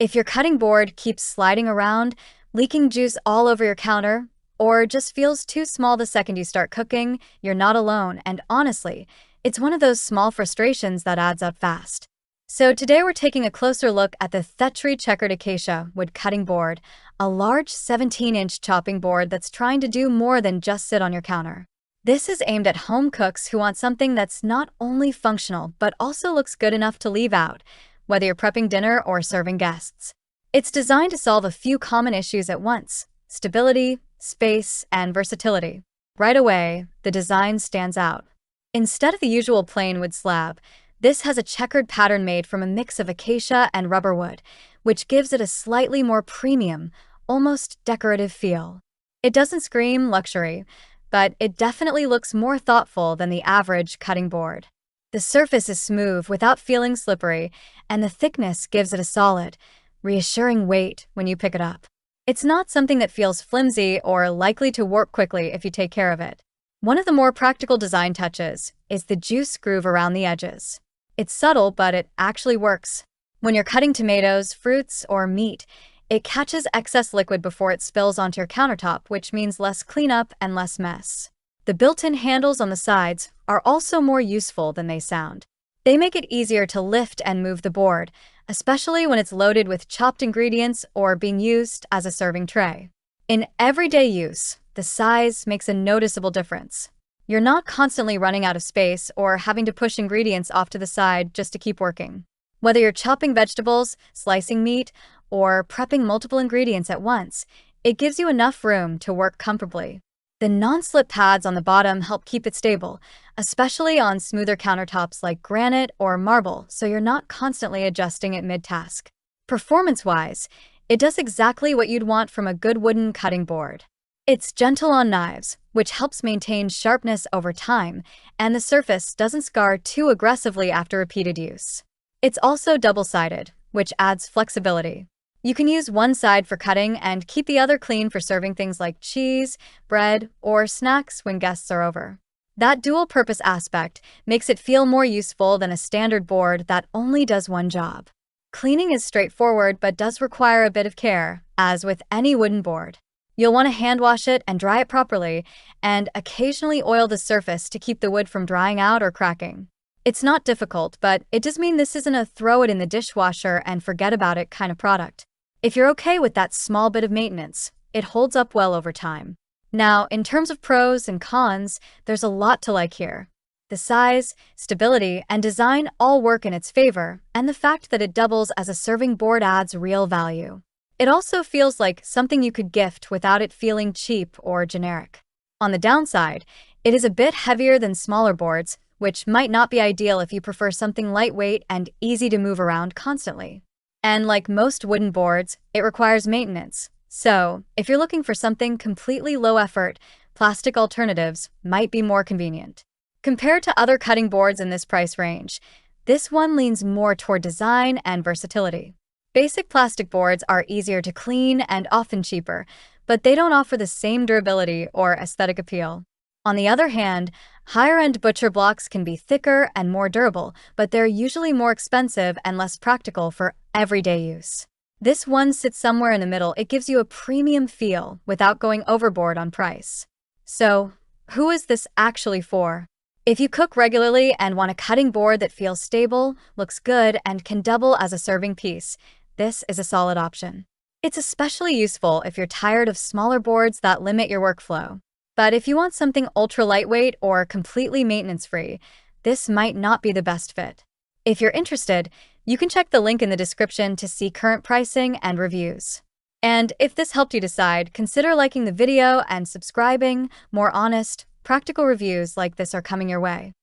If your cutting board keeps sliding around, leaking juice all over your counter, or just feels too small the second you start cooking, you're not alone, and honestly, it's one of those small frustrations that adds up fast. So today we're taking a closer look at the Thetchry Checkered Acacia wood cutting board, a large 17-inch chopping board that's trying to do more than just sit on your counter. This is aimed at home cooks who want something that's not only functional but also looks good enough to leave out, whether you're prepping dinner or serving guests. It's designed to solve a few common issues at once: stability, space, and versatility. Right away, the design stands out. Instead of the usual plain wood slab, this has a checkered pattern made from a mix of acacia and rubber wood, which gives it a slightly more premium, almost decorative feel. It doesn't scream luxury, but it definitely looks more thoughtful than the average cutting board. The surface is smooth without feeling slippery, and the thickness gives it a solid, reassuring weight when you pick it up. It's not something that feels flimsy or likely to warp quickly if you take care of it. One of the more practical design touches is the juice groove around the edges. It's subtle, but it actually works. When you're cutting tomatoes, fruits, or meat, it catches excess liquid before it spills onto your countertop, which means less cleanup and less mess. The built-in handles on the sides are also more useful than they sound. They make it easier to lift and move the board, especially when it's loaded with chopped ingredients or being used as a serving tray. In everyday use, the size makes a noticeable difference. You're not constantly running out of space or having to push ingredients off to the side just to keep working. Whether you're chopping vegetables, slicing meat, or prepping multiple ingredients at once, it gives you enough room to work comfortably. The non-slip pads on the bottom help keep it stable, especially on smoother countertops like granite or marble, so you're not constantly adjusting it mid-task. Performance-wise, it does exactly what you'd want from a good wooden cutting board. It's gentle on knives, which helps maintain sharpness over time, and the surface doesn't scar too aggressively after repeated use. It's also double-sided, which adds flexibility. You can use one side for cutting and keep the other clean for serving things like cheese, bread, or snacks when guests are over. That dual-purpose aspect makes it feel more useful than a standard board that only does one job. Cleaning is straightforward but does require a bit of care, as with any wooden board. You'll want to hand wash it and dry it properly, and occasionally oil the surface to keep the wood from drying out or cracking. It's not difficult, but it does mean this isn't a throw it in the dishwasher and forget about it kind of product. If you're okay with that small bit of maintenance, it holds up well over time. Now, in terms of pros and cons, there's a lot to like here. The size, stability, and design all work in its favor, and the fact that it doubles as a serving board adds real value. It also feels like something you could gift without it feeling cheap or generic. On the downside, it is a bit heavier than smaller boards, which might not be ideal if you prefer something lightweight and easy to move around constantly. And like most wooden boards, it requires maintenance. So, if you're looking for something completely low effort, plastic alternatives might be more convenient. Compared to other cutting boards in this price range, this one leans more toward design and versatility. Basic plastic boards are easier to clean and often cheaper, but they don't offer the same durability or aesthetic appeal. On the other hand, higher-end butcher blocks can be thicker and more durable, but they're usually more expensive and less practical for everyday use. This one sits somewhere in the middle. It gives you a premium feel without going overboard on price. So, who is this actually for? If you cook regularly and want a cutting board that feels stable, looks good, and can double as a serving piece, this is a solid option. It's especially useful if you're tired of smaller boards that limit your workflow. But if you want something ultra lightweight or completely maintenance-free, this might not be the best fit. If you're interested, you can check the link in the description to see current pricing and reviews. And if this helped you decide, consider liking the video and subscribing. More honest, practical reviews like this are coming your way.